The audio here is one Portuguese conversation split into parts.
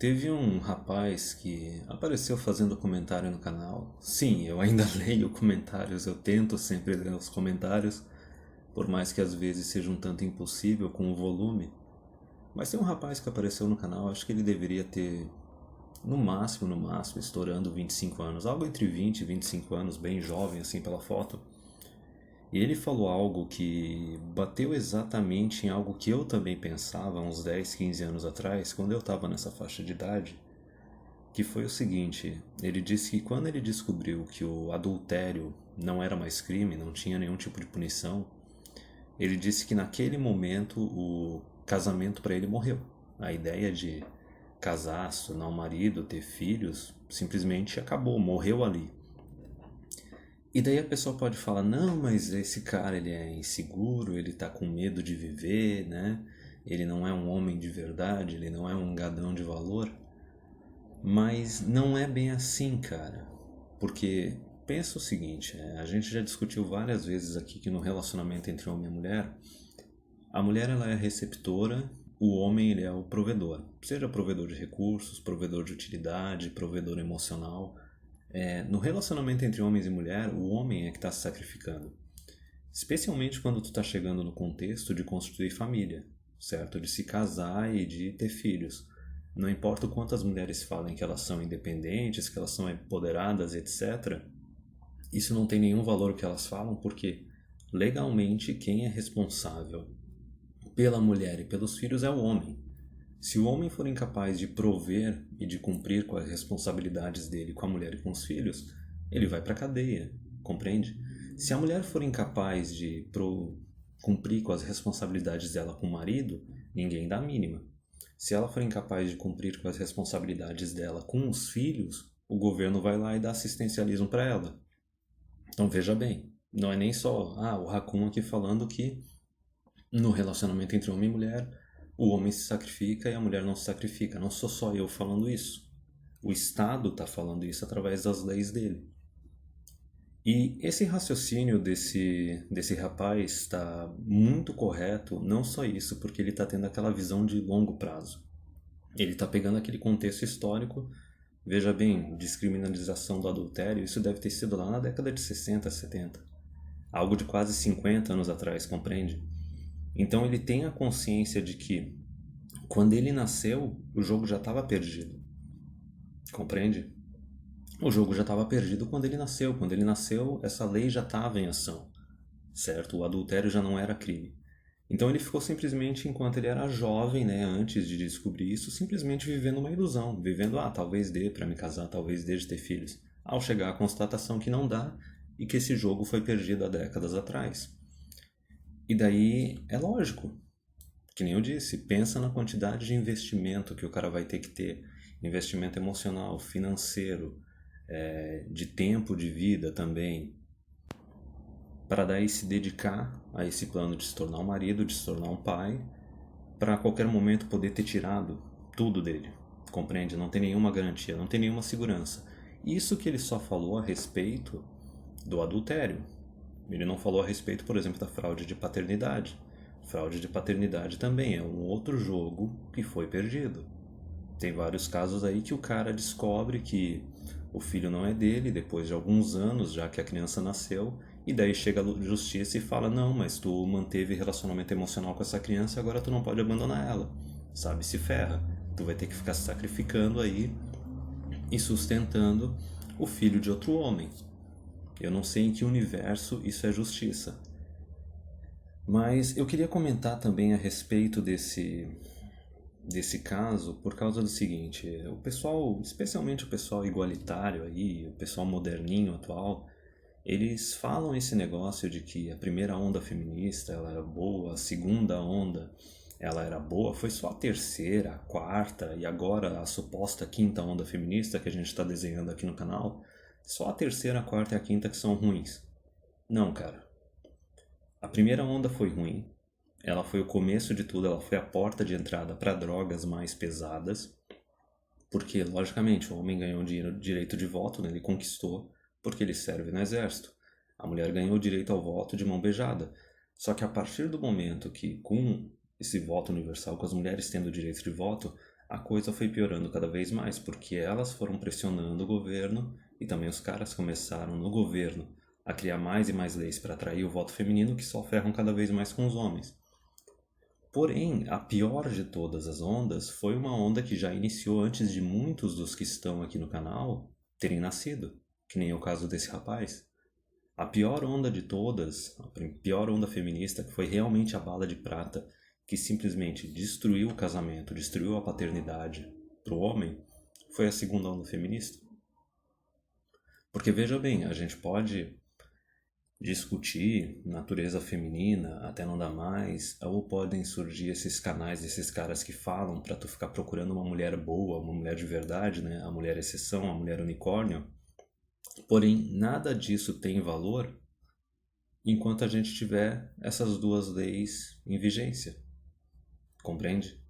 Teve um rapaz que apareceu fazendo comentário no canal. Sim, eu ainda leio comentários, eu tento sempre ler os comentários, por mais que às vezes seja um tanto impossível com o volume. Mas tem um rapaz que apareceu no canal, acho que ele deveria ter, no máximo, estourando 25 anos, algo entre 20 e 25 anos, bem jovem assim pela foto. E ele falou algo que bateu exatamente em algo que eu também pensava uns 10, 15 anos atrás, quando eu estava nessa faixa de idade, que foi o seguinte: ele disse que quando ele descobriu que o adultério não era mais crime, não tinha nenhum tipo de punição, ele disse que naquele momento o casamento para ele morreu. A ideia de casar, se tornar um marido, ter filhos, simplesmente acabou, morreu ali. E daí a pessoa pode falar: não, mas esse cara ele é inseguro, ele tá com medo de viver, né? Ele não é um homem de verdade, ele não é um gadão de valor. Mas não é bem assim, cara. Porque pensa o seguinte, a gente já discutiu várias vezes aqui que no relacionamento entre homem e mulher, a mulher ela é a receptora, o homem ele é o provedor. Seja provedor de recursos, provedor de utilidade, provedor emocional. No relacionamento entre homens e mulher, o homem é que está se sacrificando. Especialmente quando tu está chegando no contexto de construir família, certo? De se casar e de ter filhos. Não importa o quanto as mulheres falem que elas são independentes, que elas são empoderadas, etc. Isso não tem nenhum valor o que elas falam, porque legalmente quem é responsável pela mulher e pelos filhos é o homem. Se o homem for incapaz de prover e de cumprir com as responsabilidades dele com a mulher e com os filhos, ele vai para a cadeia, compreende? Se a mulher for incapaz de cumprir com as responsabilidades dela com o marido, ninguém dá a mínima. Se ela for incapaz de cumprir com as responsabilidades dela com os filhos, o governo vai lá e dá assistencialismo para ela. Então veja bem, não é nem só o Raccoon aqui falando que no relacionamento entre homem e mulher, o homem se sacrifica e a mulher não se sacrifica. Não sou só eu falando isso. O Estado está falando isso através das leis dele. E esse raciocínio desse rapaz está muito correto, não só isso, porque ele está tendo aquela visão de longo prazo. Ele está pegando aquele contexto histórico. Veja bem, descriminalização do adultério, isso deve ter sido lá na década de 60, 70. Algo de quase 50 anos atrás, compreende? Então ele tem a consciência de que quando ele nasceu, o jogo já estava perdido. Compreende? O jogo já estava perdido quando ele nasceu. Quando ele nasceu, essa lei já estava em ação, certo? O adultério já não era crime. Então ele ficou simplesmente, enquanto ele era jovem, né, antes de descobrir isso, simplesmente vivendo uma ilusão. Vivendo, talvez dê para me casar, talvez dê de ter filhos. Ao chegar à constatação que não dá e que esse jogo foi perdido há décadas atrás. E daí é lógico, que nem eu disse, pensa na quantidade de investimento que o cara vai ter que ter. Investimento emocional, financeiro, de tempo de vida também, para daí se dedicar a esse plano de se tornar um marido, de se tornar um pai, para a qualquer momento poder ter tirado tudo dele. Compreende? Não tem nenhuma garantia, não tem nenhuma segurança. Isso que ele só falou a respeito do adultério. Ele não falou a respeito, por exemplo, da fraude de paternidade. Fraude de paternidade também é um outro jogo que foi perdido. Tem vários casos aí que o cara descobre que o filho não é dele depois de alguns anos, já que a criança nasceu, e daí chega a justiça e fala: não, mas tu manteve relacionamento emocional com essa criança e agora tu não pode abandonar ela. Sabe, se ferra. Tu vai ter que ficar se sacrificando aí e sustentando o filho de outro homem. Eu não sei em que universo isso é justiça. Mas eu queria comentar também a respeito desse caso por causa do seguinte: o pessoal, especialmente o pessoal igualitário aí, o pessoal moderninho atual, eles falam esse negócio de que a primeira onda feminista ela era boa, a segunda onda ela era boa, foi só a terceira, a quarta e agora a suposta quinta onda feminista que a gente está desenhando aqui no canal, só a terceira, a quarta e a quinta que são ruins. Não, cara. A primeira onda foi ruim, ela foi o começo de tudo, ela foi a porta de entrada para drogas mais pesadas, porque, logicamente, o homem ganhou direito de voto, né? Ele conquistou, porque ele serve no exército. A mulher ganhou o direito ao voto de mão beijada. Só que a partir do momento que, com esse voto universal, com as mulheres tendo o direito de voto, a coisa foi piorando cada vez mais, porque elas foram pressionando o governo e também os caras começaram no governo a criar mais e mais leis para atrair o voto feminino, que só ferram cada vez mais com os homens. Porém, a pior de todas as ondas foi uma onda que já iniciou antes de muitos dos que estão aqui no canal terem nascido, que nem é o caso desse rapaz. A pior onda de todas, a pior onda feminista, que foi realmente a bala de prata, que simplesmente destruiu o casamento, destruiu a paternidade para o homem, foi a segunda onda feminista. Porque veja bem, a gente pode discutir natureza feminina até não dar mais, ou podem surgir esses canais, esses caras que falam para tu ficar procurando uma mulher boa, uma mulher de verdade, né? A mulher exceção, a mulher unicórnio. Porém, nada disso tem valor enquanto a gente tiver essas duas leis em vigência. Compreende?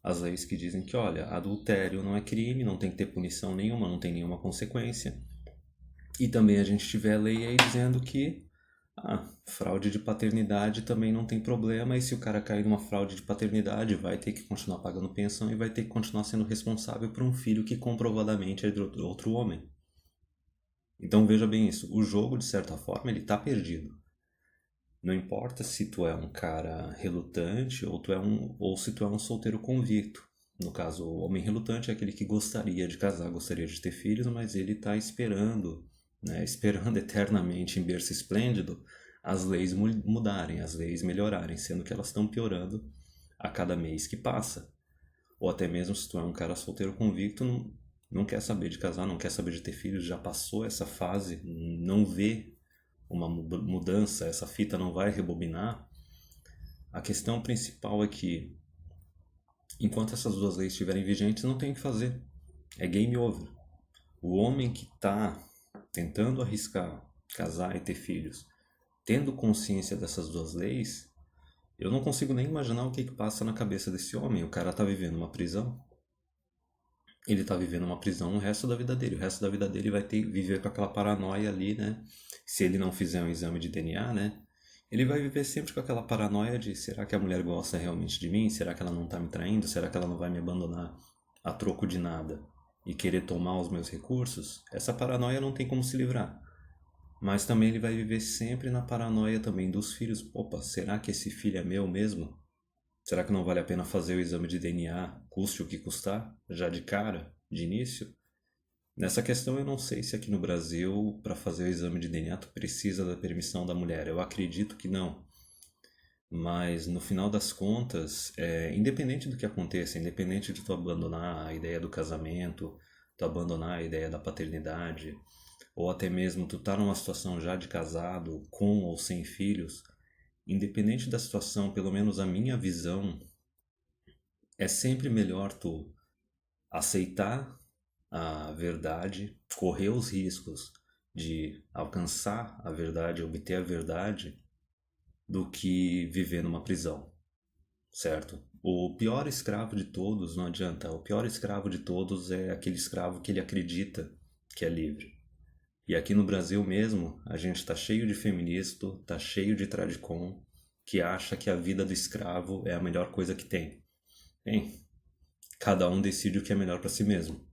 As leis que dizem que, olha, adultério não é crime, não tem que ter punição nenhuma, não tem nenhuma consequência. E também a gente tiver a lei aí dizendo que fraude de paternidade também não tem problema, e se o cara cair numa fraude de paternidade, vai ter que continuar pagando pensão e vai ter que continuar sendo responsável por um filho que comprovadamente é de outro homem. Então veja bem isso, o jogo de certa forma ele tá perdido. Não importa se tu é um cara relutante ou se tu é um solteiro convicto. No caso, o homem relutante é aquele que gostaria de casar, gostaria de ter filhos, mas ele está esperando, né, esperando eternamente em berço esplêndido as leis mudarem, as leis melhorarem, sendo que elas estão piorando a cada mês que passa. Ou até mesmo se tu é um cara solteiro convicto, não quer saber de casar, não quer saber de ter filhos, já passou essa fase, não vê uma mudança, essa fita não vai rebobinar. A questão principal é que, enquanto essas duas leis estiverem vigentes, não tem o que fazer. É game over. O homem que está tentando arriscar casar e ter filhos, tendo consciência dessas duas leis, eu não consigo nem imaginar o que passa na cabeça desse homem. O cara está vivendo uma prisão. Ele está vivendo uma prisão o resto da vida dele. O resto da vida dele vai ter que viver com aquela paranoia ali, né? Se ele não fizer um exame de DNA, né? Ele vai viver sempre com aquela paranoia de: será que a mulher gosta realmente de mim? Será que ela não está me traindo? Será que ela não vai me abandonar a troco de nada e querer tomar os meus recursos? Essa paranoia não tem como se livrar. Mas também ele vai viver sempre na paranoia também dos filhos. Opa, será que esse filho é meu mesmo? Será que não vale a pena fazer o exame de DNA, custe o que custar, já de cara, de início? Nessa questão eu não sei se aqui no Brasil, para fazer o exame de DNA, tu precisa da permissão da mulher. Eu acredito que não. Mas no final das contas, independente do que aconteça, independente de tu abandonar a ideia do casamento, tu abandonar a ideia da paternidade, ou até mesmo tu tá numa situação já de casado, com ou sem filhos, independente da situação, pelo menos a minha visão, é sempre melhor tu aceitar a verdade, correr os riscos de alcançar a verdade, obter a verdade, do que viver numa prisão, certo? O pior escravo de todos, não adianta, o pior escravo de todos é aquele escravo que ele acredita que é livre. E aqui no Brasil mesmo, a gente está cheio de feminista, está cheio de tradicon, que acha que a vida do escravo é a melhor coisa que tem. Bem, cada um decide o que é melhor para si mesmo.